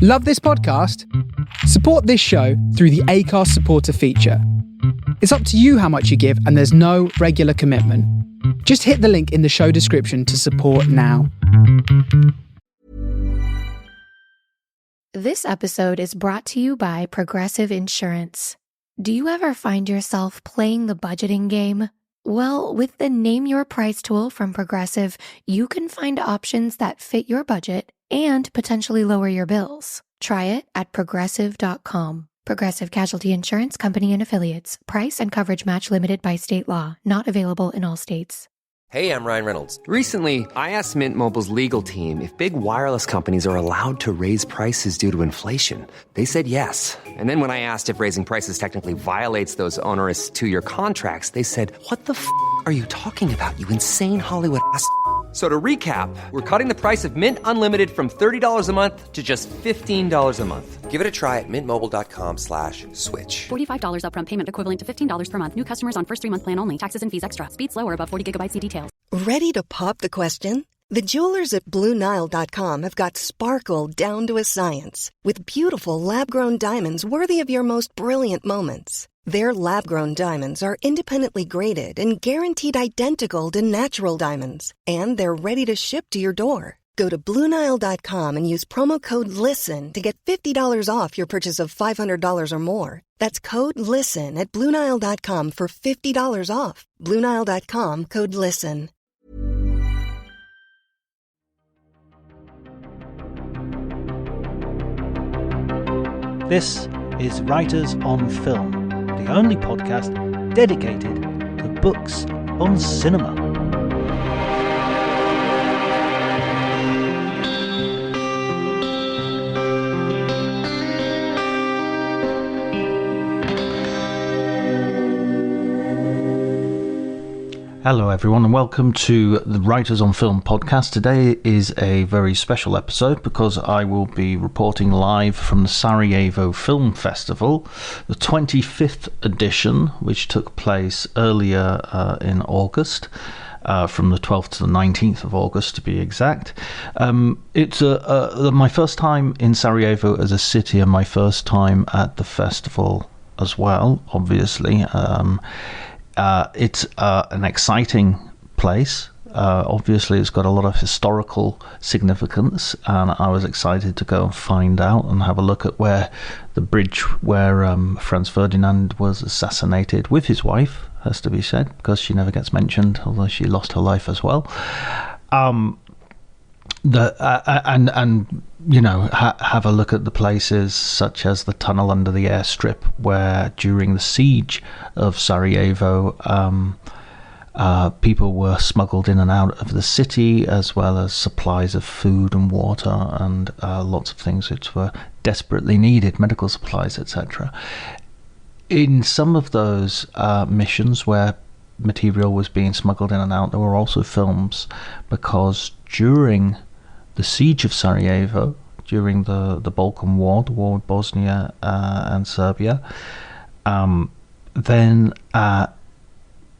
Love this podcast? Support this show through the Acast supporter feature. It's up to you how much you give, and there's no regular commitment. Just hit the link in the show description to support now. This episode is brought to you by Progressive Insurance. Do you ever find yourself playing the budgeting game? Well, with the Name Your Price tool from Progressive, you can find options that fit your budget and potentially lower your bills. Try it at Progressive.com. Progressive Casualty Insurance Company and Affiliates. Price and coverage match limited by state law. Not available in all states. Hey, I'm Ryan Reynolds. Recently, I asked Mint Mobile's legal team if big wireless companies are allowed to raise prices due to inflation. They said yes. And then when I asked if raising prices technically violates those onerous two-year contracts, they said, "What the f*** are you talking about, you insane Hollywood ass?" So to recap, we're cutting the price of Mint Unlimited from $30 a month to just $15 a month. Give it a try at mintmobile.com/switch. $45 upfront payment equivalent to $15 per month. New customers on first 3-month plan only. Taxes and fees extra. Speed slower above 40 gigabytes. See details. Ready to pop the question? The jewelers at BlueNile.com have got sparkle down to a science with beautiful lab-grown diamonds worthy of your most brilliant moments. Their lab-grown diamonds are independently graded and guaranteed identical to natural diamonds, and they're ready to ship to your door. Go to BlueNile.com and use promo code LISTEN to get $50 off your purchase of $500 or more. That's code LISTEN at BlueNile.com for $50 off. BlueNile.com, code LISTEN. This is Writers on Film, the only podcast dedicated to books on cinema. Hello everyone and welcome to the Writers on Film podcast. Today is a very special episode because I will be reporting live from the Sarajevo Film Festival, the 25th edition, which took place earlier in August, from the 12th to the 19th of August to be exact. It's my first time in Sarajevo as a city and my first time at the festival as well, obviously. It's an exciting place. Obviously, it's got a lot of historical significance, and I was excited to go and find out and have a look at where the bridge where Franz Ferdinand was assassinated with his wife, has to be said, because she never gets mentioned, although she lost her life as well. Have a look at the places such as the tunnel under the airstrip where during the siege of Sarajevo people were smuggled in and out of the city, as well as supplies of food and water and lots of things which were desperately needed, medical supplies, etc. In some of those missions where material was being smuggled in and out, there were also films, because during the siege of Sarajevo, during the Balkan War, the war with Bosnia and Serbia, then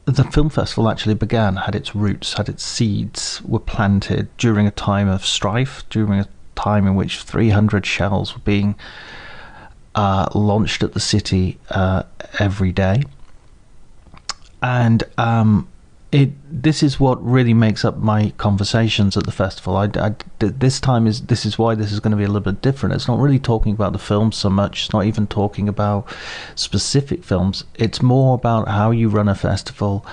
the film festival actually began, had its roots, had its seeds, were planted during a time of strife, during a time in which 300 shells were being launched at the city every day. And this is what really makes up my conversations at the festival. This is why this is going to be a little bit different. It's not really talking about the films so much. It's not even talking about specific films. It's more about how you run a festival,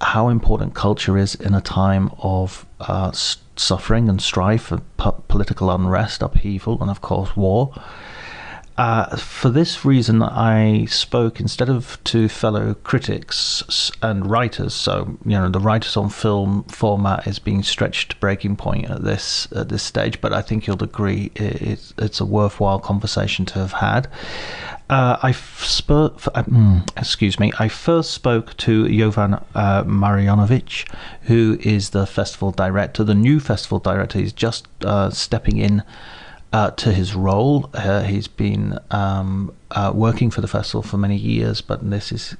how important culture is in a time of suffering and strife and political unrest, upheaval, and of course war. For this reason, I spoke instead of to fellow critics and writers. So, the Writers on Film format is being stretched to breaking point at this stage. But I think you'll agree it's a worthwhile conversation to have had. I first spoke to Jovan Marjanovic, who is the festival director, the new festival director. He's just stepping in to his role. He's been working for the festival for many years, but this is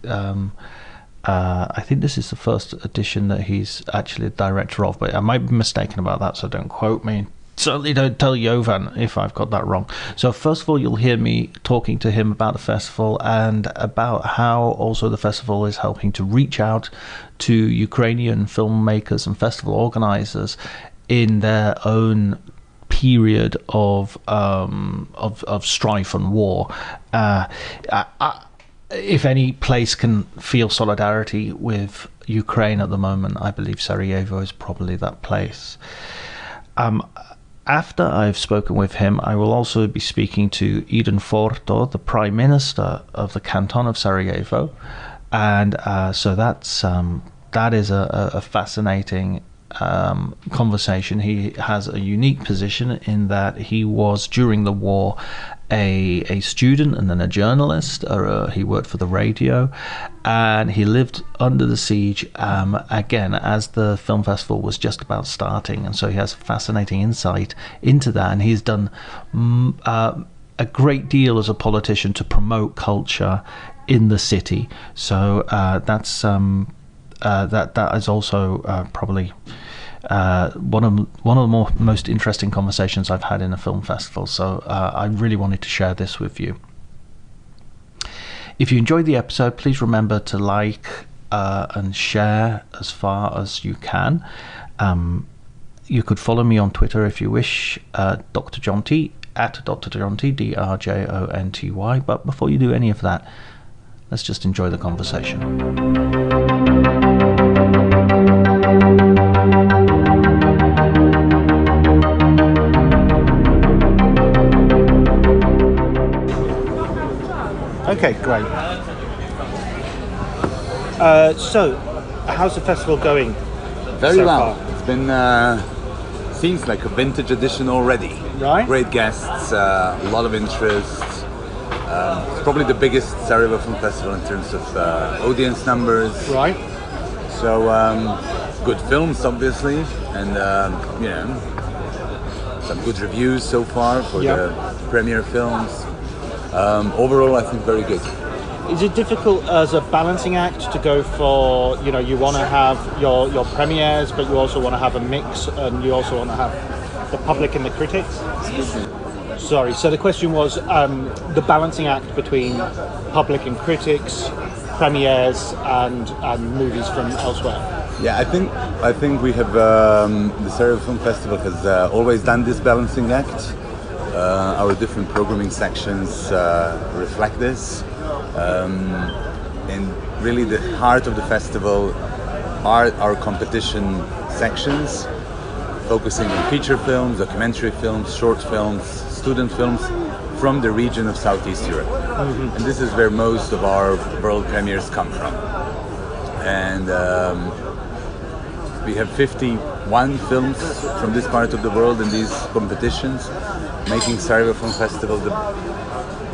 I think this is the first edition that he's actually a director of, but I might be mistaken about that, so don't quote me. certainly don't tell Jovan if I've got that wrong. So first of all, you'll hear me talking to him about the festival and about how also the festival is helping to reach out to Ukrainian filmmakers and festival organizers in their own period of strife and war. If any place can feel solidarity with Ukraine at the moment, I believe Sarajevo is probably that place. After I've spoken with him, I will also be speaking to Edin Forto, the Prime Minister of the canton of Sarajevo, and so that is a fascinating conversation. He has a unique position in that he was, during the war, a student and then a journalist. He worked for the radio, and he lived under the siege again as the film festival was just about starting, and so he has fascinating insight into that, and he's done a great deal as a politician to promote culture in the city. So that is also probably one of the most interesting conversations I've had in a film festival. So I really wanted to share this with you. If you enjoyed the episode, please remember to like and share as far as you can. You could follow me on Twitter if you wish, Dr. John T, at Dr. John T, DRJONTY. But before you do any of that, let's just enjoy the conversation. Okay, great. So, how's the festival going? Very so well. far? It's been seems like a vintage edition already. Right. Great guests, a lot of interest. It's probably the biggest Sarajevo Film Festival in terms of audience numbers. Right. So good films, obviously, and some good reviews so far for the premiere films. Overall, I think very good. Is it difficult as a balancing act to go for, you want to have your premieres, but you also want to have a mix, and you also want to have the public and the critics? Excuse me. Sorry, so the question was the balancing act between public and critics, premieres, and movies from elsewhere. Yeah, I think we have the Sarajevo Film Festival has always done this balancing act. Our different programming sections reflect this, and really the heart of the festival are our competition sections, focusing on feature films, documentary films, short films, student films from the region of Southeast Europe. Mm-hmm. And this is where most of our world premieres come from. And we have 51 films from this part of the world in these competitions, making Sarajevo Film Festival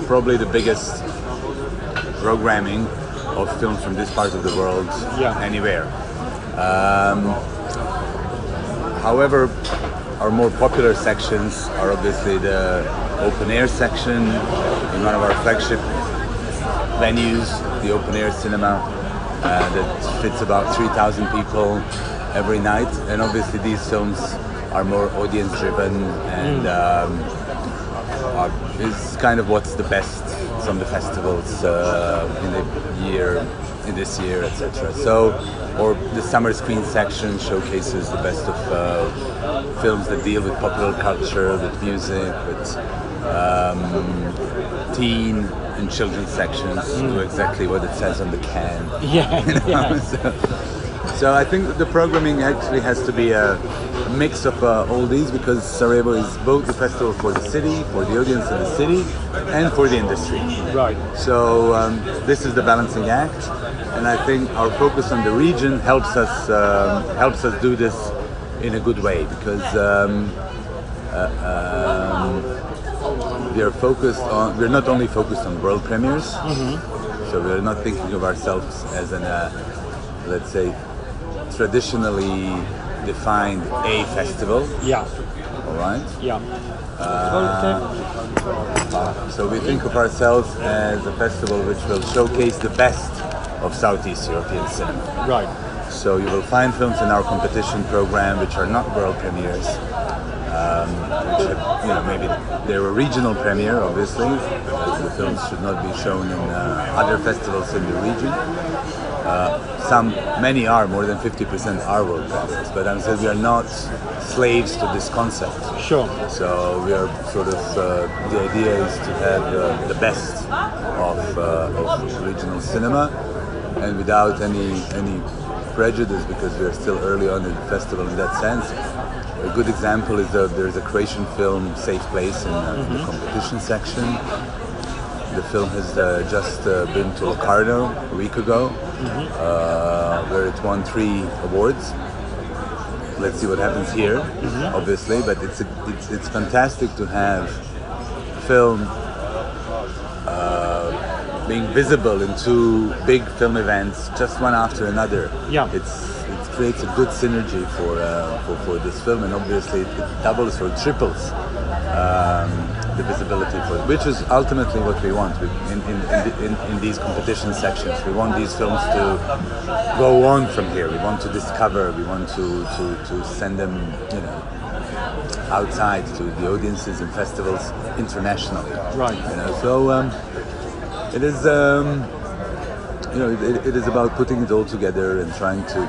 probably the biggest programming of films from this part of the world anywhere. However, our more popular sections are obviously the open air section in one of our flagship venues, the open air cinema, that fits about 3,000 people every night. And obviously these films are more audience driven and is kind of what's the best from the festivals in this year, etc. So, or the summer screen section showcases the best of films that deal with popular culture, with music, with teen and children's sections do exactly what it says on the can. So I think the programming actually has to be a mix of all these, because Sarajevo is both the festival for the city, for the audience in the city, and for the industry. Right. So this is the balancing act, and I think our focus on the region helps us do this in a good way, because we're not only focused on world premieres, so we're not thinking of ourselves as an let's say traditionally defined A festival. Yeah. All right. Yeah. So we think of ourselves as a festival which will showcase the best of Southeast European cinema. Right. So you will find films in our competition program which are not world premieres, which have, maybe they were regional premiere, obviously, because the films should not be shown in other festivals in the region. Many are, more than 50% are world premieres, but I'm saying we are not slaves to this concept. Sure. So we are sort of, the idea is to have the best of regional cinema, and without any prejudice, because we are still early on in the festival in that sense. A good example is there's a Croatian film, Safe Place, in the competition section. The film has just been to Locarno a week ago, where it won 3 awards. Let's see what happens here, obviously, but it's fantastic to have film being visible in 2 big film events, just one after another. Yeah. It creates a good synergy for this film, and obviously it doubles or triples the visibility for it, which is ultimately what we want in these competition sections. We want these films to go on from here. We want to discover. We want to send them, outside to the audiences in festivals internationally. Right. So it is. It is about putting it all together and trying to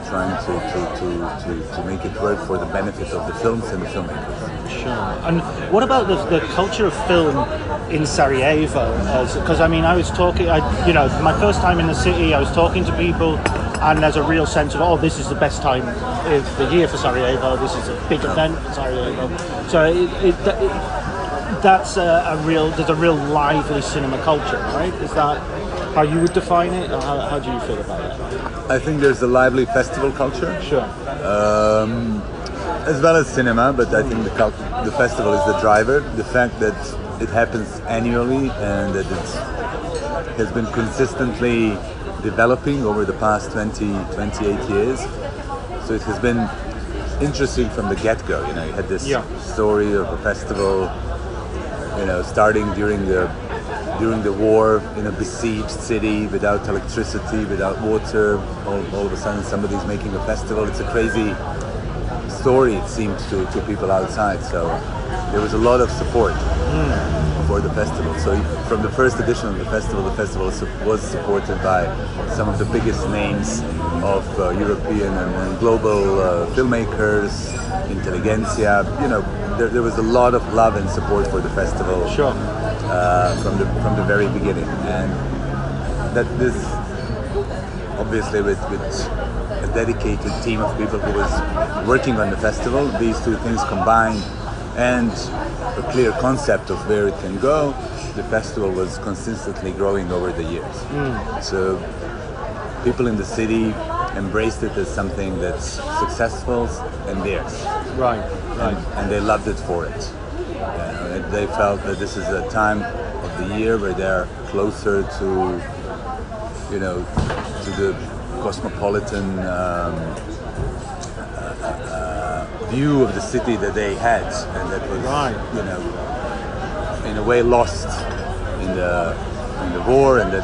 make it work for the benefit of the films and the filmmakers. Sure. And what about the culture of film in Sarajevo? Because I was talking, my first time in the city, I was talking to people, and there's a real sense of, this is the best time of the year for Sarajevo. This is a big event for Sarajevo. So there's a real lively cinema culture, right? Is that how you would define it, or how do you feel about it? I think there's a lively festival culture. Sure. As well as cinema, but I think the festival is the driver. The fact that it happens annually and that it has been consistently developing over the past 28 years. So it has been interesting from the get-go. You had this story of a festival, starting during the war in a besieged city without electricity, without water. All of a sudden somebody's making a festival. It's a crazy story, it seemed, to people outside. So there was a lot of support for the festival. So from the first edition of the festival was supported by some of the biggest names of European and global filmmakers, intelligentsia. There was a lot of love and support for the festival. Sure. From the very beginning, and that this obviously with a dedicated team of people who was working on the festival, these 2 things combined, and a clear concept of where it can go, the festival was consistently growing over the years. So people in the city embraced it as something that's successful and theirs. Right. And they loved it for it. They felt that this is a time of the year where they're closer to the cosmopolitan view of the city that they had, and that was, in a way lost in the war, and then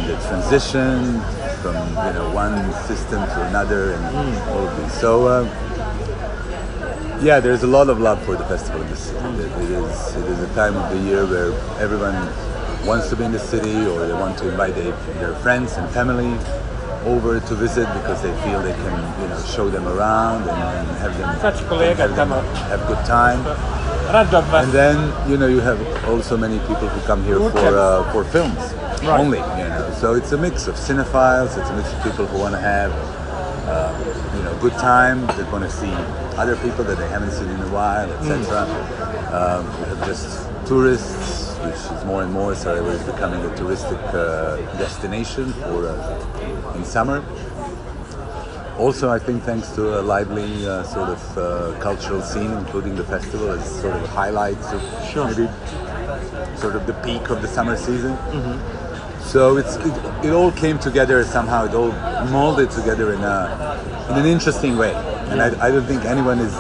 in the transition from one system to another, and all of these. So. There's a lot of love for the festival in the city. It is a time of the year where everyone wants to be in the city, or they want to invite their friends and family over to visit because they feel they can, show them around and have them have good time. And then, you have also many people who come here for films only. So it's a mix of cinephiles. It's a mix of people who want to have good time, that want to see other people that they haven't seen in a while, etc. We have just tourists, which is more and more. Sarajevo is becoming a touristic destination in summer. Also, I think thanks to a lively sort of cultural scene, including the festival, as sort of highlights of maybe sort of the peak of the summer season. So it all came together somehow. It all molded together in an interesting way, and I don't think anyone is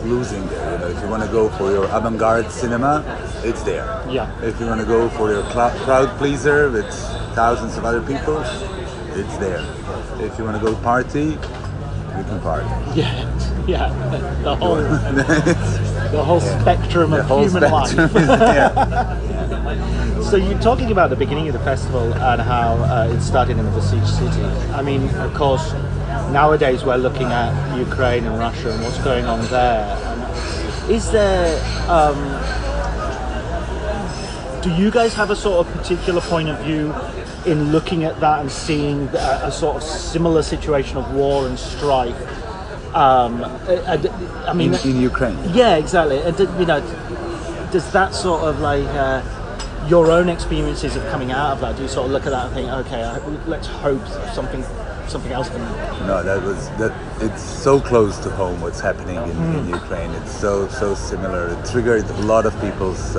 losing there. If you want to go for your avant-garde cinema, it's there. If you want to go for your crowd pleaser with thousands of other people, it's there. If you want to go party, you can party. Yeah, the whole spectrum of human life. So you're talking about the beginning of the festival and how it started in a besieged city. I mean, of course, nowadays we're looking at Ukraine and Russia and what's going on there. Is there... do you guys have a sort of particular point of view in looking at that and seeing a sort of similar situation of war and strife? I mean, in Ukraine. Yeah, exactly. Does that sort of like your own experiences of coming out of that? Do you sort of look at that and think, okay, let's hope something else can? No, that. It's so close to home. What's happening in Ukraine? It's so similar. It triggered a lot of people's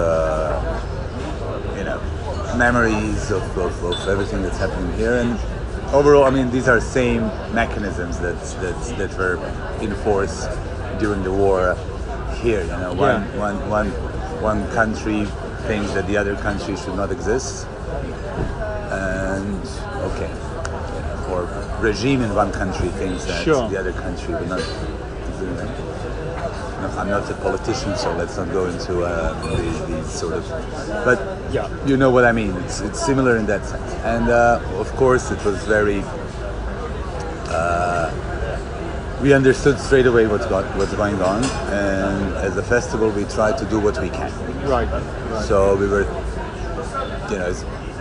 memories of everything that's happening here. And overall, I mean, these are same mechanisms that were in force during the war here. One country thinks that the other country should not exist, and or regime in one country thinks that the other country will not. I'm not a politician, so let's not go into these sort of. But you know what I mean. It's similar in that sense, and of course it was very. We understood straight away what's going on, and as a festival, we tried to do what we can. Right. So we were,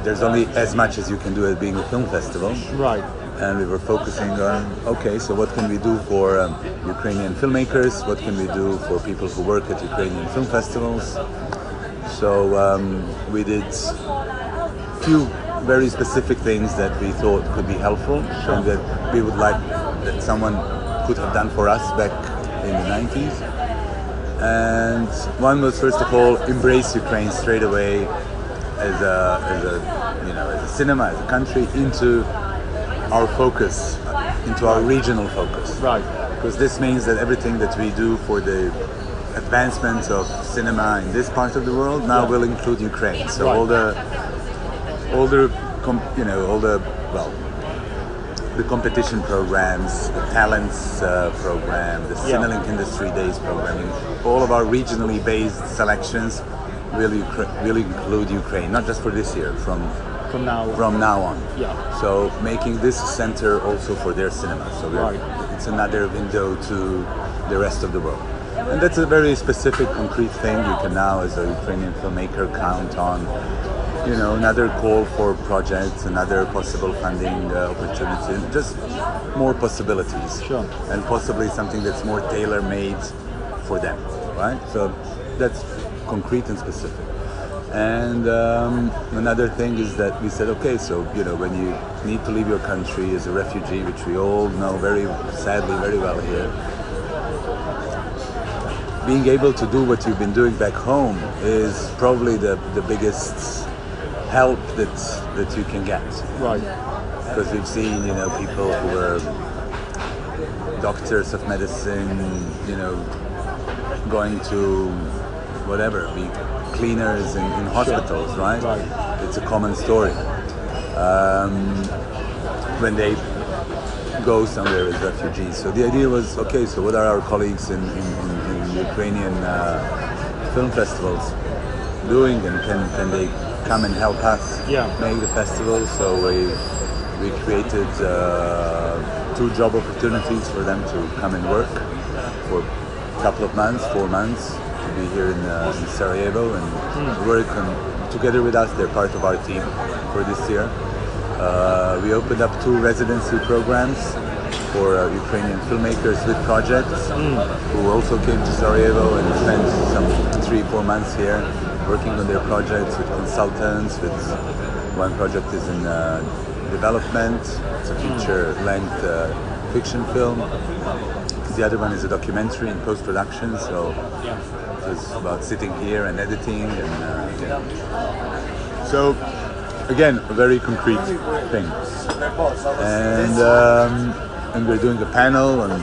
there's only as much as you can do as being a film festival. Right. And we were focusing on, so what can we do for Ukrainian filmmakers? What can we do for people who work at Ukrainian film festivals? So we did a few very specific things that we thought could be helpful and that we would like that someone could have done for us back in the 90s. And one was, first of all, embrace Ukraine straight away as a cinema, as a country, into our focus, into our regional focus. Right. Because this means that everything that we do for the advancement of cinema in this part of the world now will include Ukraine. So the competition programs, the talents program, the Cinelink Industry Days programming, all of our regionally based selections will include Ukraine, not just for this year, from now on. Yeah. So making this a center also for their cinema. So it's another window to the rest of the world. And that's a very specific, concrete thing. You can now, as a Ukrainian filmmaker, count on, another call for projects, another possible funding opportunity, just more possibilities. Sure. And possibly something that's more tailor-made for them, right? So that's concrete and specific. And another thing is that we said, when you need to leave your country as a refugee, which we all know very sadly very well here, being able to do what you've been doing back home is probably the biggest help that you can get. Right. Because we've seen, people who are doctors of medicine, going to be cleaners in hospitals, right? It's a common story. When they go somewhere as refugees. So the idea was, so what are our colleagues in Ukrainian film festivals doing, and can they come and help us make the festival? So we created 2 job opportunities for them to come and work for a couple of months, 4 months, to be here in Sarajevo and work together with us. They're part of our team for this year. We opened up 2 residency programs for Ukrainian filmmakers with projects who also came to Sarajevo and spent some 3-4 months here working on their projects with consultants. One project is in development. It's a feature-length fiction film. The other one is a documentary in post-production. So it was about sitting here and editing, and so again, a very concrete thing. And we're doing a panel on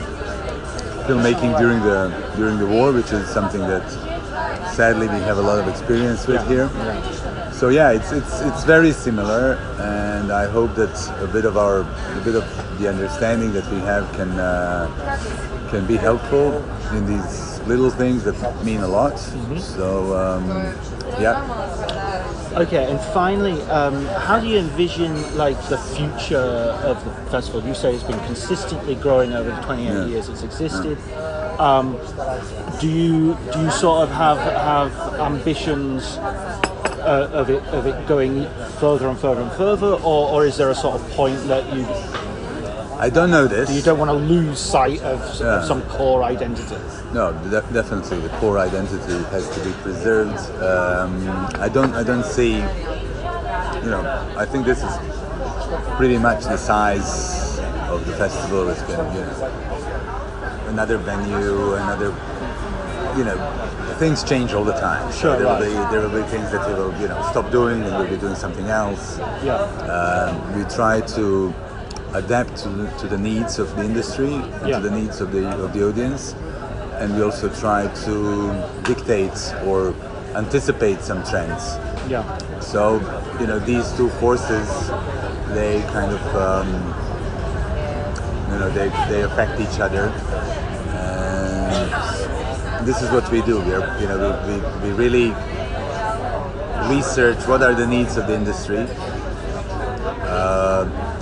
filmmaking during the war, which is something that sadly we have a lot of experience with here. So it's very similar, and I hope that a bit of the understanding that we have can be helpful in these little things that mean a lot. So yeah. Okay, and finally, how do you envision like the future of the festival? You say it's been consistently growing over the 28 years it's existed. Do you sort of have ambitions of it going further and further and further, or is there a sort of point that you? I don't know this. You don't want to lose sight of some core identity. No, definitely the core identity has to be preserved. I don't see. I think this is pretty much the size of the festival. It's going to, another venue, another. Things change all the time. So there will be things that we will, stop doing, and we'll be doing something else. We try to adapt to the needs of the industry and to the needs of the audience, and we also try to dictate or anticipate some trends. So these two forces, they kind of they affect each other, and this is what we do. We really research what are the needs of the industry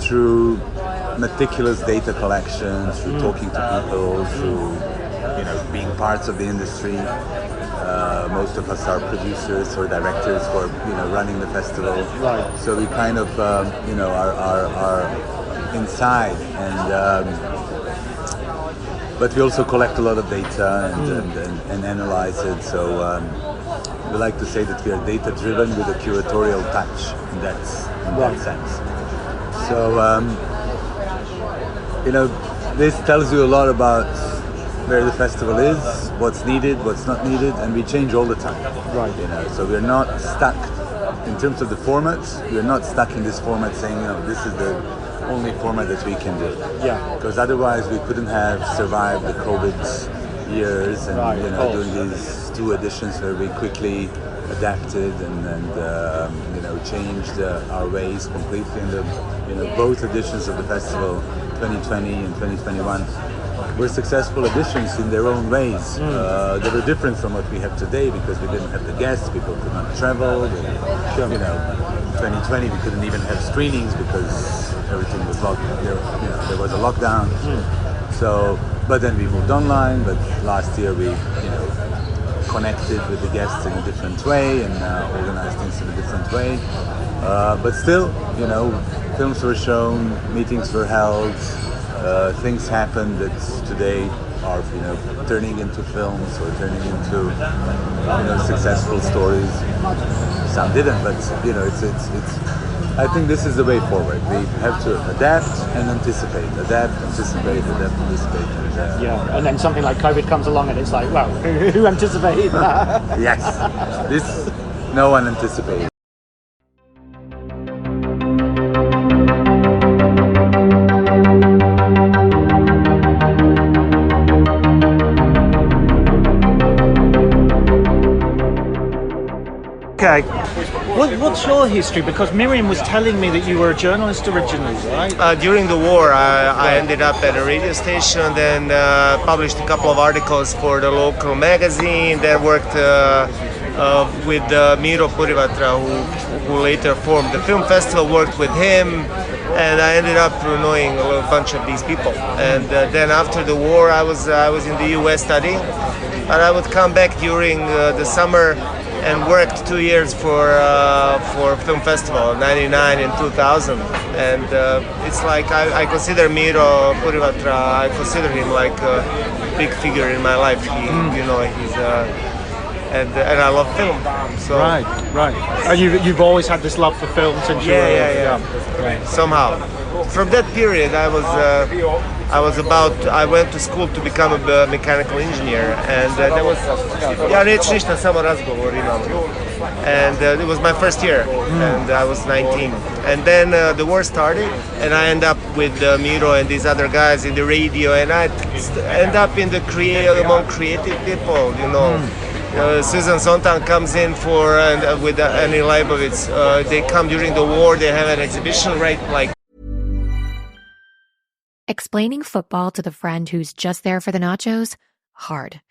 through meticulous data collection, through talking to people, through being parts of the industry. Most of us are producers or directors who are running the festival. Right. So we kind of are inside, and but we also collect a lot of data and analyze it. So we like to say that we are data driven with a curatorial touch in that sense. So this tells you a lot about where the festival is, what's needed, what's not needed, and we change all the time. Right. So we're not stuck in terms of the formats. We're not stuck in this format saying, this is the only format that we can do. Yeah. Because otherwise we couldn't have survived the COVID years and doing these 2 editions where we quickly adapted and changed our ways completely. And both editions of the festival, 2020 and 2021, were successful editions in their own ways. They were different from what we have today because we didn't have the guests, people could not travel. 2020 we couldn't even have screenings because everything was locked. There was a lockdown. So, but then we moved online. But last year we, connected with the guests in a different way and organized things in a different way. But still, films were shown, meetings were held. Things happened that today are, turning into films or turning into, successful stories. Some didn't, but it's. I think this is the way forward. We have to adapt and anticipate. Adapt, anticipate, and then something like COVID comes along, and it's like, well, who anticipated that? Yes, no one anticipated. Okay. What's your history? Because Miriam was telling me that you were a journalist originally, right? During the war, I ended up at a radio station, then published a couple of articles for the local magazine, then worked with Miro Purivatra, who later formed the film festival, worked with him, and I ended up knowing a bunch of these people. And then after the war, I was in the US studying, and I would come back during the summer and worked 2 years for film festival, 99 and 2000. And it's like I consider Miro Purivatra, I consider him like a big figure in my life. He's and I love film. So right. And you've always had this love for film since you were yeah. Somehow, from that period, I went to school to become a mechanical engineer, and that was and it was my first year, and I was 19. And then the war started, and I ended up with Miro and these other guys in the radio, and I end up in the among creative people, Susan Sontag comes in with Annie Leibovitz. They come during the war. They have an exhibition, right? Like. Explaining football to the friend who's just there for the nachos? Hard.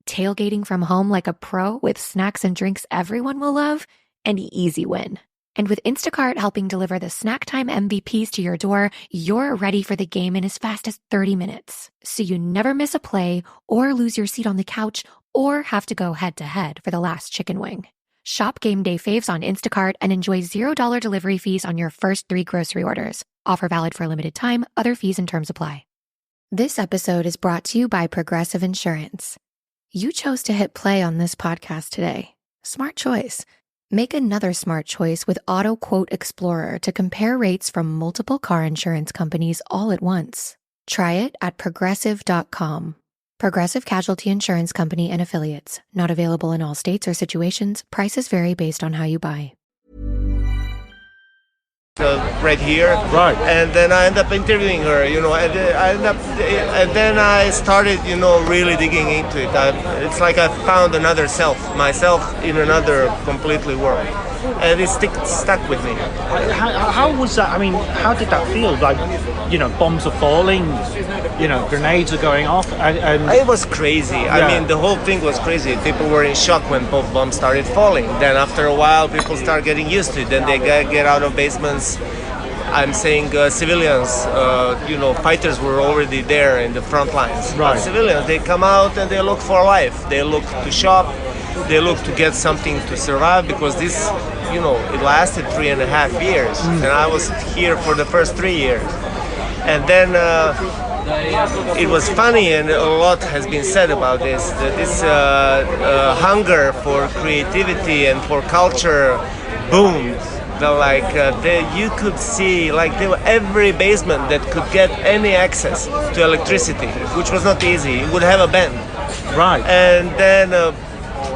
Tailgating from home like a pro with snacks and drinks everyone will love? An easy win. And with Instacart helping deliver the snack time MVPs to your door, you're ready for the game in as fast as 30 minutes. So you never miss a play or lose your seat on the couch or have to go head-to-head for the last chicken wing. Shop Game Day Faves on Instacart and enjoy $0 delivery fees on your first 3 grocery orders. Offer valid for a limited time. Other fees and terms apply. This episode is brought to you by Progressive Insurance. You chose to hit play on this podcast today. Smart choice. Make another smart choice with Auto Quote Explorer to compare rates from multiple car insurance companies all at once. Try it at progressive.com. Progressive Casualty Insurance Company and Affiliates. Not available in all states or situations. Prices vary based on how you buy. Right here, Right. and then I end up interviewing her, and then I started, really digging into it. It's like I found another myself in another completely world, and it stuck with me. How was that? I mean, how did that feel? Like, bombs are falling, grenades are going off, and It was crazy. Yeah. I mean, the whole thing was crazy. People were in shock when bombs started falling. Then after a while, people start getting used to it. Then they get out of basements. I'm saying civilians, fighters were already there in the front lines. Right. But civilians, they come out and they look for life. They look to shop. They look to get something to survive, because this, it lasted 3.5 years. And I was here for the first 3 years. And then it was funny, and a lot has been said about this. This hunger for creativity and for culture boomed. You could see, every basement that could get any access to electricity, which was not easy. It would have a band. right. And then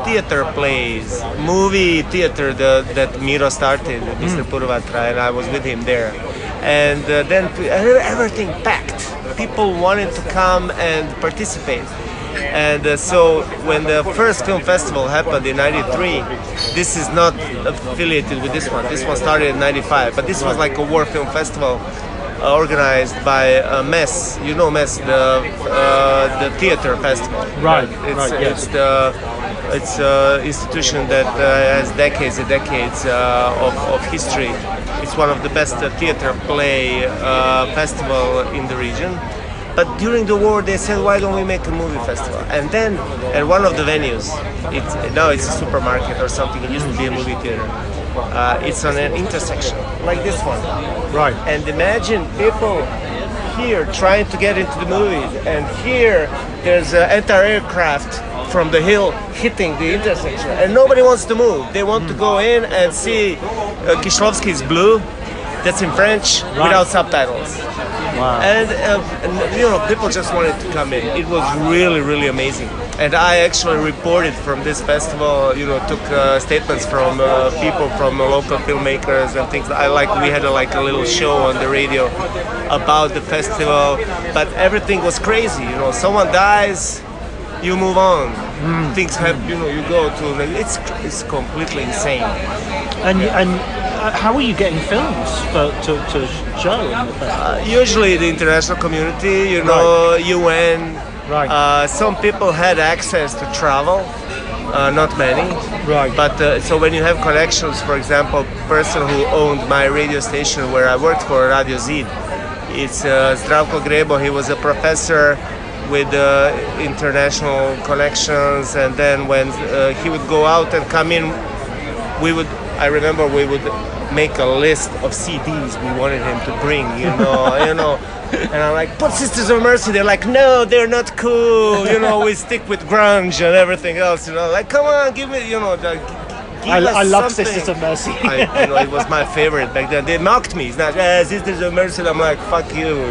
theater plays, movie theater that Miro started, Mr. Purvatra, and I was with him there. And then everything packed. People wanted to come and participate. And so when the first film festival happened in '93, this is not affiliated with this one. This one started in '95, but this was like a war film festival organized by MES. MES, the theater festival. Right, It's right, yes. it's an institution that has decades and decades of history. It's one of the best theater play festival in the region. But during the war, they said, why don't we make a movie festival? And then at one of the venues, now it's a supermarket or something, it used to be a movie theater. It's on an intersection, like this one. Right. And imagine people here trying to get into the movies, and here there's an anti-aircraft from the hill hitting the intersection, and nobody wants to move. They want to go in and see Kishlovsky's Blue, that's in French, without subtitles. Wow. And people just wanted to come in. It was really, really amazing. And I actually reported from this festival. Took statements from people, from local filmmakers and things. We had a little show on the radio about the festival. But everything was crazy. Someone dies, you move on. Things happen. You go to. It's completely insane. And how are you getting films to show in the festival? Usually the international community, UN. Right. Some people had access to travel, not many. Right. But so when you have connections, for example, person who owned my radio station where I worked for, Radio Zid, it's Zdravko Grebo. He was a professor with international connections, and then when he would go out and come in, I remember we would make a list of CDs we wanted him to bring, and I'm like, put Sisters of Mercy. They're like, no, they're not cool. We stick with grunge and everything else. Like, come on, give me, I love something. Sisters of Mercy. It was my favorite back then. They mocked me. It's not Sisters of Mercy. I'm like, fuck you,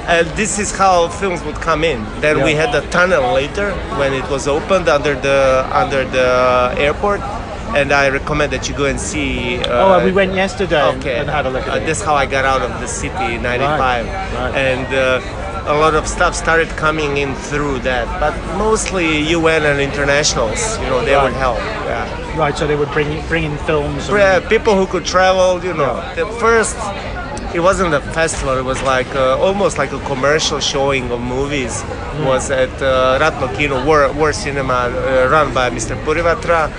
And this is how films would come in. Then we had a tunnel later when it was opened under the airport. And I recommend that you go and see. We went yesterday and had a look at it. This is how I got out of the city in '95. Right. And a lot of stuff started coming in through that. But mostly UN and internationals, they would help. Yeah. Right, so they would bring in films. People who could travel, The first it wasn't a festival. It was like almost like a commercial showing of movies. Was at Ratno Kino, War Cinema, run by Mr. Purivatra.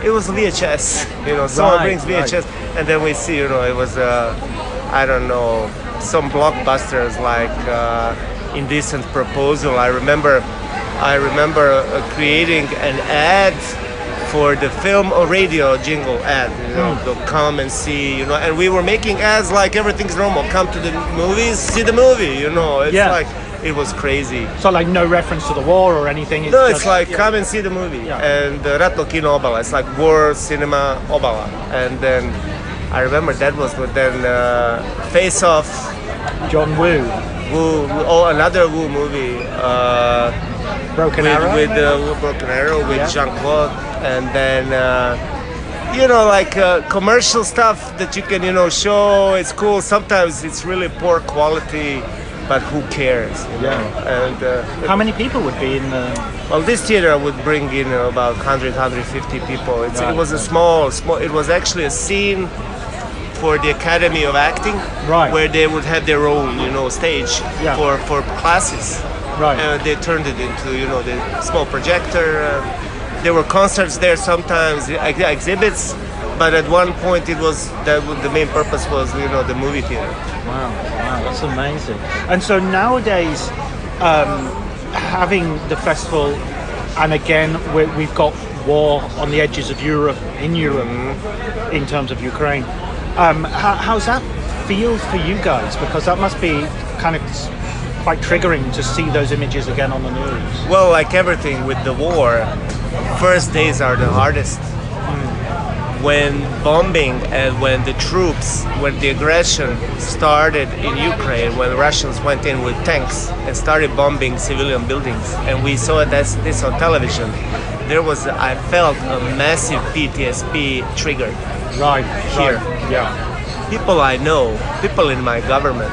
It was VHS, someone brings VHS, and then we see, it was, I don't know, some blockbusters like Indecent Proposal. I remember creating an ad for the film or radio jingle ad, to come and see, and we were making ads like everything's normal. Come to the movies, see the movie, it's like, it was crazy. So like no reference to the war or anything? It's like come and see the movie. Yeah. And Ratno Kino Obala, it's like War Cinema Obala. And then I remember that was then Face Off. John Woo. Another Woo movie. Broken Arrow? With Broken Arrow with Jean-Claude. And then, commercial stuff that you can, show. It's cool. Sometimes it's really poor quality. But who cares? And how many people would be in the? Well, this theater would bring in about 150 people. It was a small. It was actually a scene for the Academy of Acting, where they would have their own, stage for classes. Right. And they turned it into, the small projector. There were concerts there sometimes, exhibits. But at one point, the main purpose was, the movie theater. Wow, that's amazing. And so nowadays, having the festival, and again, we've got war on the edges of Europe, in terms of Ukraine. How's that feel for you guys? Because that must be kind of quite triggering to see those images again on the news. Well, like everything with the war, first days are the hardest. When bombing and when the aggression started in Ukraine, when the Russians went in with tanks and started bombing civilian buildings, and we saw this on television, I felt a massive PTSD triggered. Right, here. Yeah. People I know, people in my government,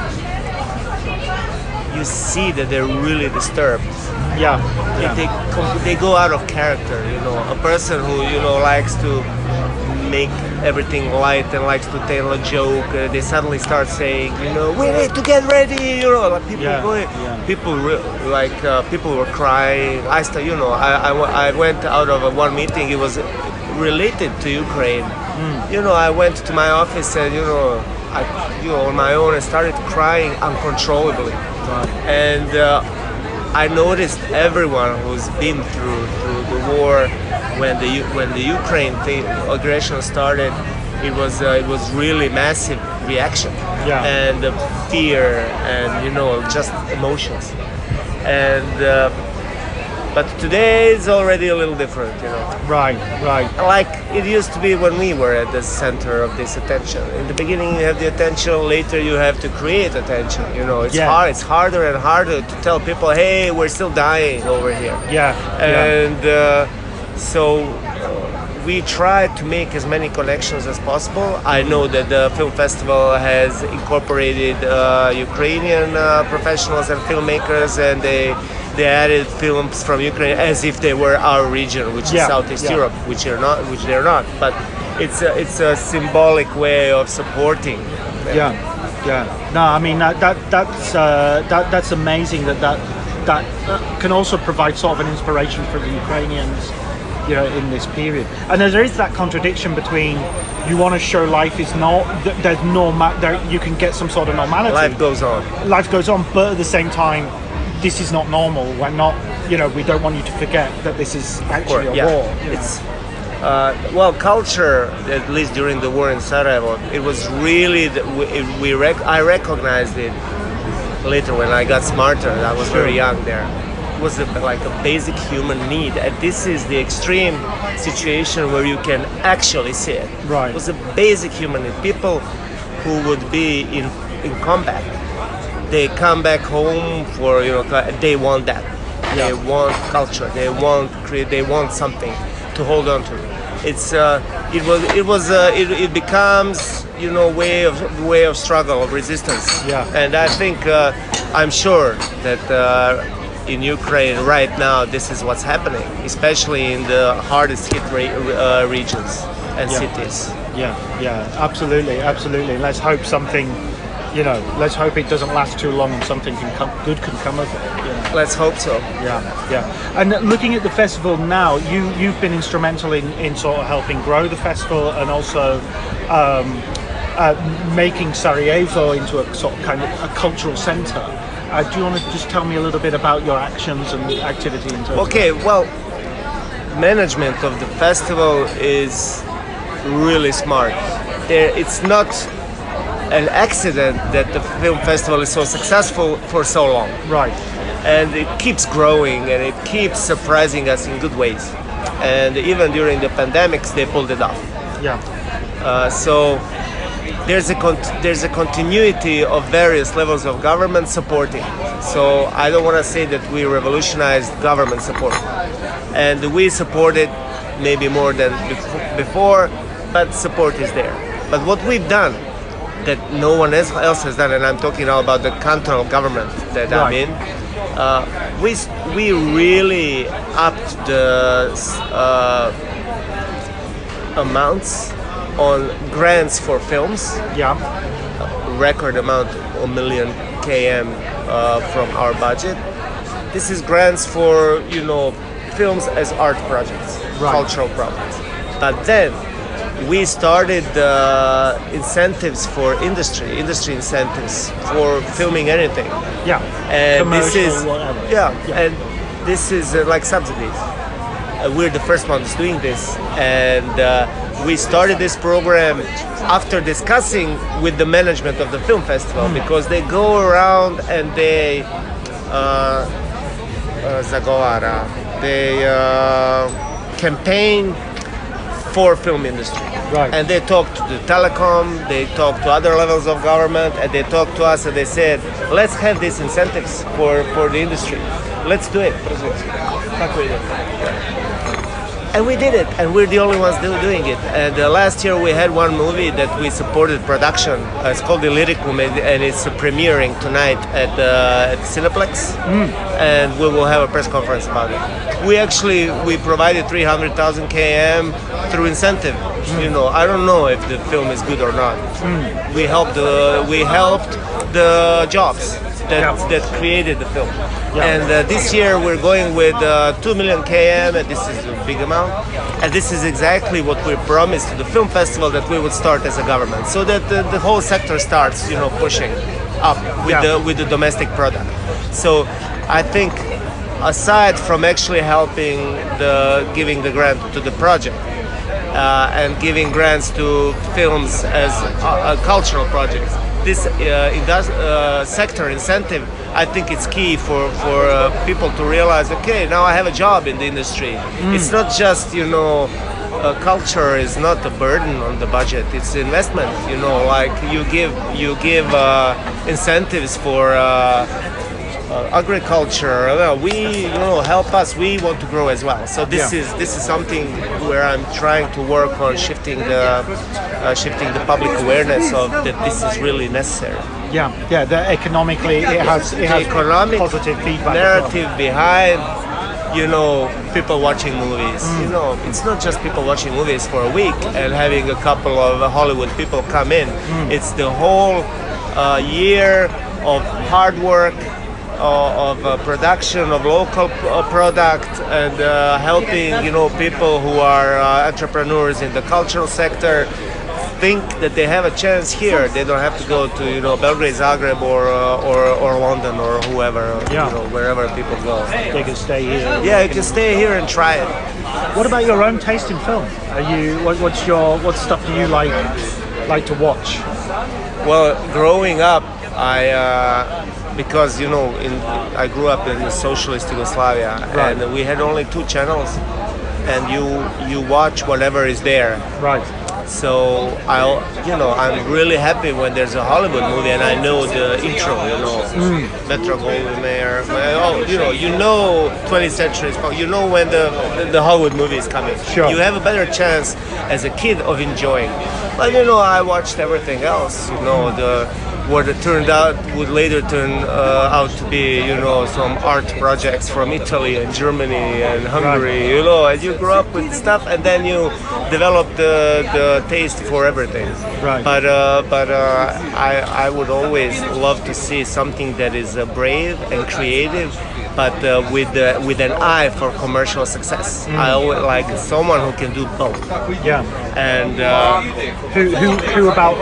you see that they're really disturbed. Yeah. They go out of character, a person who, likes to make everything light and likes to tell a joke, they suddenly start saying, we need to get ready, people were crying. I went out of one meeting, it was related to Ukraine. I went to my office and, on my own, I started crying uncontrollably. And I noticed everyone who's been through the war. When the Ukraine aggression started, it was really massive reaction and fear and just emotions. And but today it's already a little different, Right. Like it used to be when we were at the center of this attention. In the beginning, you have the attention. Later, you have to create attention. It's hard. It's harder and harder to tell people, "Hey, we're still dying over here." So we try to make as many connections as possible. I know that the film festival has incorporated Ukrainian professionals and filmmakers, and they added films from Ukraine as if they were our region, which is Southeast Europe, which they're not. But it's a symbolic way of supporting them. No, I mean that's amazing. That can also provide sort of an inspiration for the Ukrainians. In this period, and there is that contradiction between you want to show life is there's you can get some sort of normality. Life goes on, but at the same time, this is not normal. We're not, we don't want you to forget that this is actually a war. It's culture, at least during the war in Sarajevo, it was really I recognized it later when I got smarter. I was very young there. Was like a basic human need, and this is the extreme situation where you can actually see it. Right. It was a basic human need. People who would be in combat, they come back home for they want that. They want culture. They want something to hold on to. It becomes way of struggle, of resistance. And I think I'm sure that. In Ukraine right now, this is what's happening, especially in the hardest hit regions and cities. Absolutely. Let's hope something let's hope it doesn't last too long and something good can come of it. Let's hope so. Yeah. And looking at the festival now, you've been instrumental in sort of helping grow the festival and also making Sarajevo into a sort of kind of a cultural centre. Do you want to just tell me a little bit about your actions and activity in terms Okay, well, management of the festival is really smart. It's not an accident that the film festival is so successful for so long. Right. And it keeps growing and it keeps surprising us in good ways. And even during the pandemics, they pulled it off. Yeah. So there's a continuity of various levels of government supporting. So I don't want to say that we revolutionized government support. And we supported maybe more than before, but support is there. But what we've done that no one else has done, and I'm talking now about the cantonal government that I'm in, we really upped the amounts on grants for films. Yeah. A record amount, 1 million km from our budget. This is grants for, films as art projects, cultural projects. But then we started incentives for industry incentives for filming anything. Yeah. And commercial, whatever. And this is like subsidies. We're the first ones doing this, and we started this program after discussing with the management of the film festival because they go around and they campaign for film industry. Right. And they talk to the telecom, they talk to other levels of government, and they talk to us and they said, let's have these incentives for the industry. Let's do it. And we did it, and we're the only ones doing it. And last year we had one movie that we supported production. It's called The Lyricum, and it's premiering tonight at Cineplex. And we will have a press conference about it. We provided 300,000 km through incentive. I don't know if the film is good or not. We helped the jobs that created the film. And this year we're going with 2 million km, and this is a big amount. And this is exactly what we promised to the film festival that we would start as a government, so that the whole sector starts, pushing up with the domestic product. So I think, aside from actually helping giving the grant to the project and giving grants to films as cultural projects, this sector incentive, I think it's key for people to realize, okay, now I have a job in the industry. It's not just, culture is not a burden on the budget. It's investment, like you give incentives for agriculture. We help us. We want to grow as well. So this is something where I'm trying to work on shifting the public awareness of that this is really necessary. That economically it has economic positive feedback narrative behind people watching movies. It's not just people watching movies for a week and having a couple of Hollywood people come in. It's the whole year of hard work, of production of local product, and helping people who are entrepreneurs in the cultural sector think that they have a chance here. They don't have to go to Belgrade, Zagreb, or London, or whoever, wherever people go. They can stay here. Yeah, you can stay here and try it. What about your own taste in film? What stuff do you like to watch? Well, growing up, because I grew up in socialist Yugoslavia, and we had only 2 channels, and you watch whatever is there. Right. So I'm really happy when there's a Hollywood movie and I know the intro, Metro Goldwyn Mayer. 20th century. You know when the Hollywood movie is coming. Sure. You have a better chance as a kid of enjoying. But I watched everything else. What it turned out would later turn out to be, some art projects from Italy and Germany and Hungary. Right. And you grow up with stuff, and then you develop the taste for everything. Right. But I would always love to see something that is brave and creative, but with an eye for commercial success. I always like someone who can do both. Yeah. And who about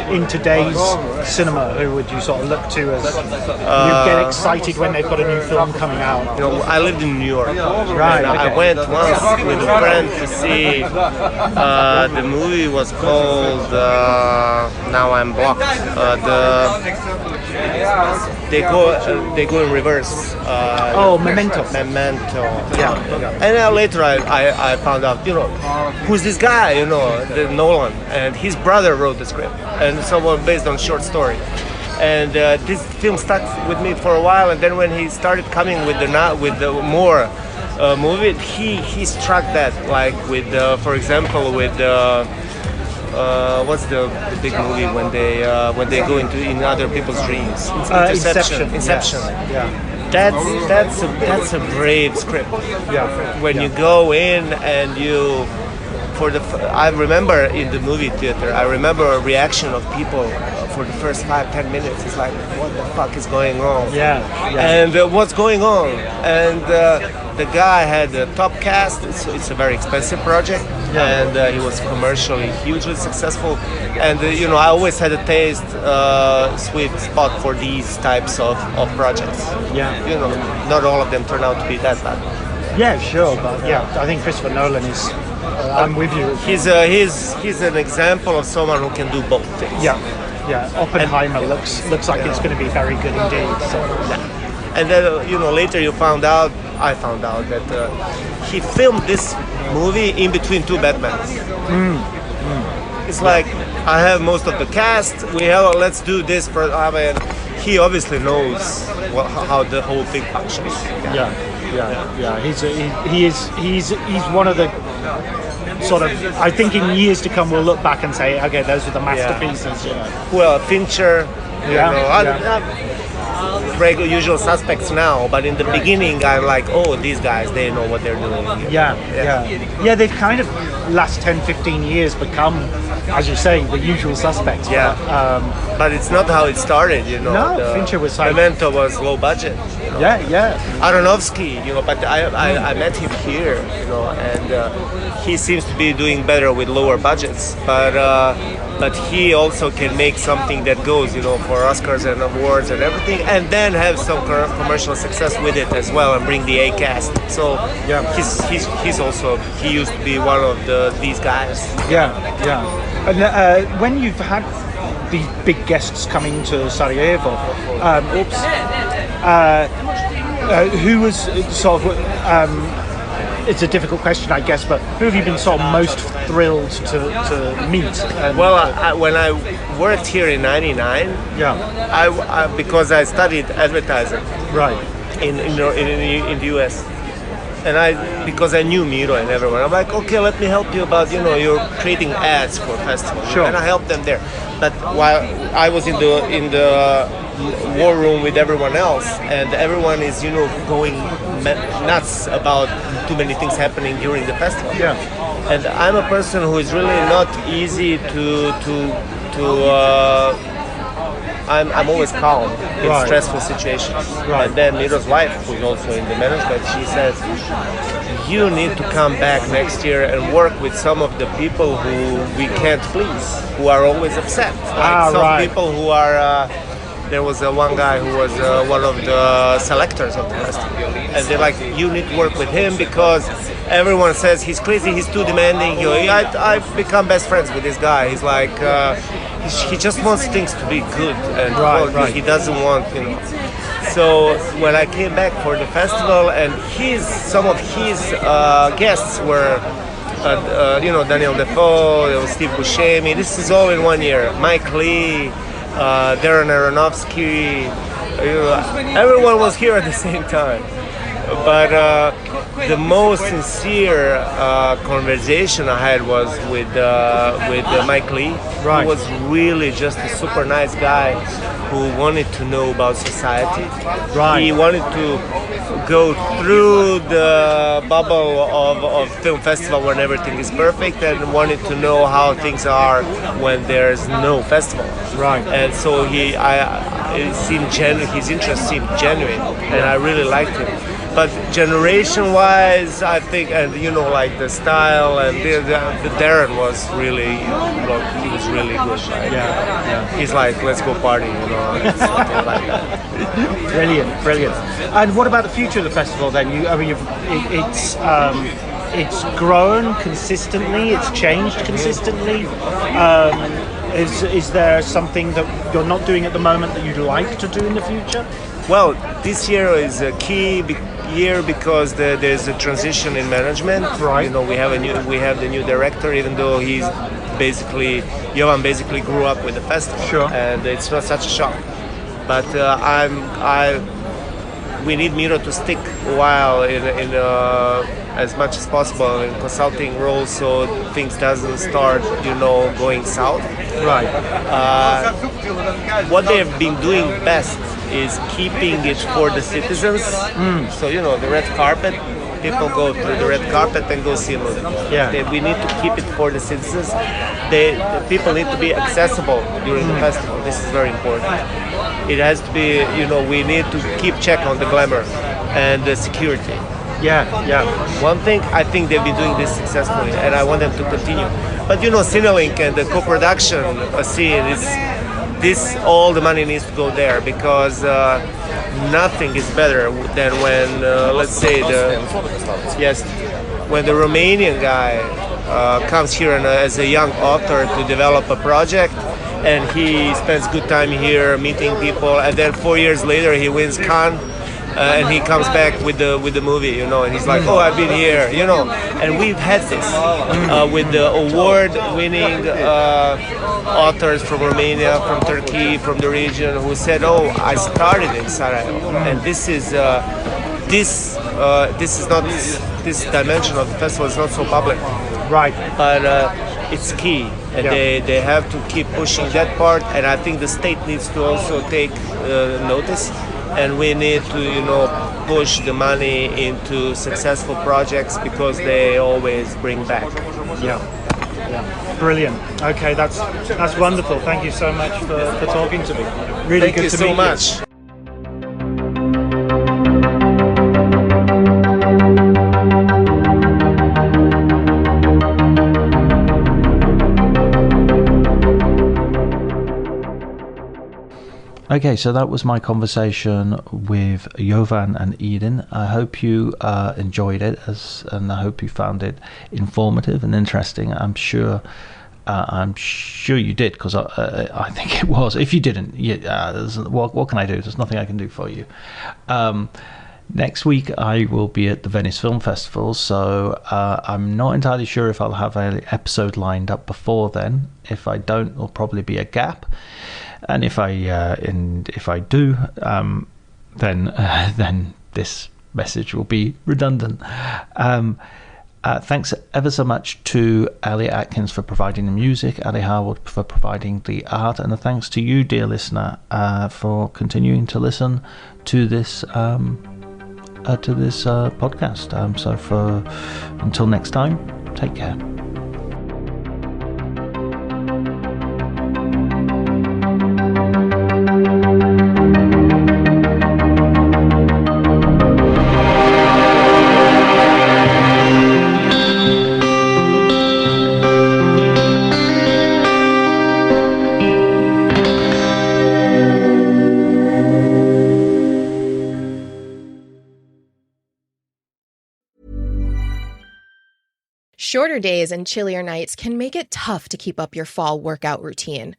in today's cinema? Who would you sort of look to as you get excited when they've got a new film coming out? I lived in New York. Right. And I went once with a friend to see the movie was called now I'm blocked. They go in reverse. Memento. Memento. Yeah. And then later I found out, who's this guy, the Nolan, and his brother wrote the script, and someone based on short story. And this film stuck with me for a while, and then when he started coming with the more movie, he struck that, like with, for example, with what's the big movie when they go in other people's dreams? Inception. Inception. Yes. Yeah. That's a brave script. Yeah. When you go in and you, I remember in the movie theater, I remember a reaction of people for the first 5-10 minutes. It's like, what the fuck is going on? Yeah. And what's going on? And the guy had a top cast. It's a very expensive project, and he was commercially hugely successful. And I always had a taste, sweet spot for these types of projects. Yeah. Not all of them turn out to be that bad. Yeah, sure, but I think Christopher Nolan is. I'm with you. He's an example of someone who can do both things. Yeah. Oppenheimer looks like it's going to be very good indeed. So. Yeah. And then later I found out that he filmed this movie in between two Batmans. It's like, I have most of the cast. Let's do this. He obviously knows how the whole thing functions. Yeah. He's one of the sort of. I think in years to come we'll look back and say, okay, those are the masterpieces. Well, Fincher. Regular usual suspects now, but in the beginning I'm like, these guys, they know what they're doing. Yeah, they've kind of last 10-15 years become, as you say, the usual suspects. But it's not how it started, No, Fincher was like, Memento was low budget. Yeah. Aronofsky, but I met him here, and he seems to be doing better with lower budgets, but he also can make something that goes, for Oscars and awards and everything, and then have some commercial success with it as well, and bring the A cast. So he used to be one of these guys. Yeah. And when you've had these big guests coming to Sarajevo, who was sort of? It's a difficult question, I guess, but who have you been sort of most thrilled to meet? When I worked here in '99, I because I studied advertising, right, in the US, and because I knew Miro and everyone, I'm like, okay, let me help you about you're creating ads for festivals, sure, and I helped them there. But while I was in the war room with everyone else, and everyone is going nuts about too many things happening during the festival. Yeah. And I'm a person who is really not easy to I'm always calm in stressful situations. Right. And then Miro's wife, who's also in the management, she says, you need to come back next year and work with some of the people who we can't please, who are always upset. People who are there was one guy who was one of the selectors of the festival, and they're like, you need to work with him because everyone says he's crazy, he's too demanding. I've become best friends with this guy. He's like, he just wants things to be good, and he doesn't want, So when I came back for the festival, and some of his guests were, Daniel Defoe, there was Steve Buscemi. This is all in 1 year. Mike Lee. Darren Aronofsky, everyone was here at the same time. But the most sincere conversation I had was with Mike Lee. Right. He was really just a super nice guy who wanted to know about society. Right. He wanted to go through the bubble of film festival when everything is perfect, and wanted to know how things are when there's no festival. Right. And so his interest seemed genuine, and I really liked him. But generation-wise, I think, and like the style, and the Darren was really, he was really good. Right? Yeah. He's like, let's go party, and something like that. Brilliant. And what about the future of the festival then? It's grown consistently. It's changed consistently. Is there something that you're not doing at the moment that you'd like to do in the future? Well, this year is a key year because there's a transition in management. Right. We have the new director, even though Jovan basically grew up with the festival. Sure. And it's not such a shock. But we need Miro to stick a while in as much as possible in consulting roles, so things doesn't start going south. Right. What they have been doing best is keeping it for the citizens. So the red carpet, people go through the red carpet and go see a movie. Yeah. We need to keep it for the citizens. The people need to be accessible during the festival. This is very important. It has to be, we need to keep check on the glamour and the security. Yeah. One thing, I think they've been doing this successfully, and I want them to continue. But Cinelink and the co-production scene is all the money needs to go there, because nothing is better than when let's say when the Romanian guy comes here as a young author to develop a project, and he spends good time here meeting people, and then 4 years later he wins Cannes. And he comes back with the movie, and he's like, "Oh, I've been here," And we've had this with the award-winning authors from Romania, from Turkey, from the region, who said, "Oh, I started in Sarajevo," and this dimension of the festival is not so public, right? But it's key, and they have to keep pushing that part, and I think the state needs to also take notice. And we need to, push the money into successful projects, because they always bring back. Yeah. Brilliant. Okay, that's wonderful. Thank you so much for talking to me. Really good to meet you. Thank you so much. Okay, so that was my conversation with Jovan and Edin. I hope you enjoyed it, and I hope you found it informative and interesting. I'm sure you did, because I think it was. If you didn't, what can I do? There's nothing I can do for you. Next week I will be at the Venice Film Festival, so I'm not entirely sure if I'll have an episode lined up before then. If I don't, there'll probably be a gap. And if I do, then this message will be redundant. Thanks ever so much to Elliot Atkins for providing the music, Ali Harwood for providing the art, and a thanks to you, dear listener, for continuing to listen to this podcast. So until next time, take care. Shorter days and chillier nights can make it tough to keep up your fall workout routine.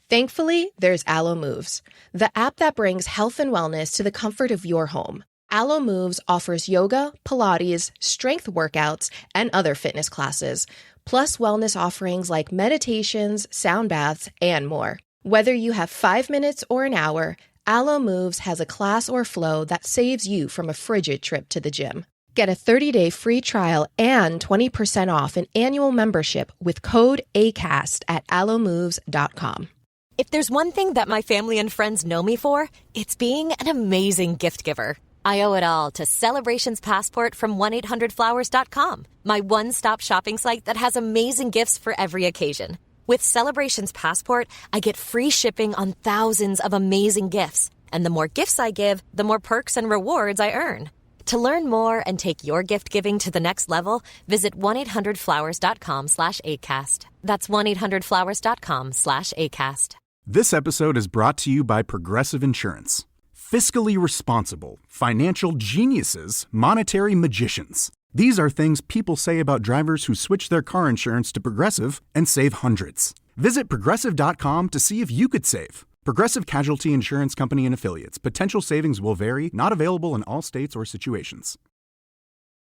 Thankfully, there's Alo Moves, the app that brings health and wellness to the comfort of your home. Alo Moves offers yoga, Pilates, strength workouts, and other fitness classes, plus wellness offerings like meditations, sound baths, and more. Whether you have 5 minutes or an hour, Alo Moves has a class or flow that saves you from a frigid trip to the gym. Get a 30-day free trial and 20% off an annual membership with code ACAST at alomoves.com. If there's one thing that my family and friends know me for, it's being an amazing gift giver. I owe it all to Celebrations Passport from 1-800-Flowers.com, my one-stop shopping site that has amazing gifts for every occasion. With Celebrations Passport, I get free shipping on thousands of amazing gifts. And the more gifts I give, the more perks and rewards I earn. To learn more and take your gift giving to the next level, visit 1-800-Flowers.com/ACAST. That's 1-800-Flowers.com/ACAST. This episode is brought to you by Progressive Insurance. Fiscally responsible, financial geniuses, monetary magicians. These are things people say about drivers who switch their car insurance to Progressive and save hundreds. Visit Progressive.com to see if you could save. Progressive Casualty Insurance Company and Affiliates. Potential savings will vary, not available in all states or situations.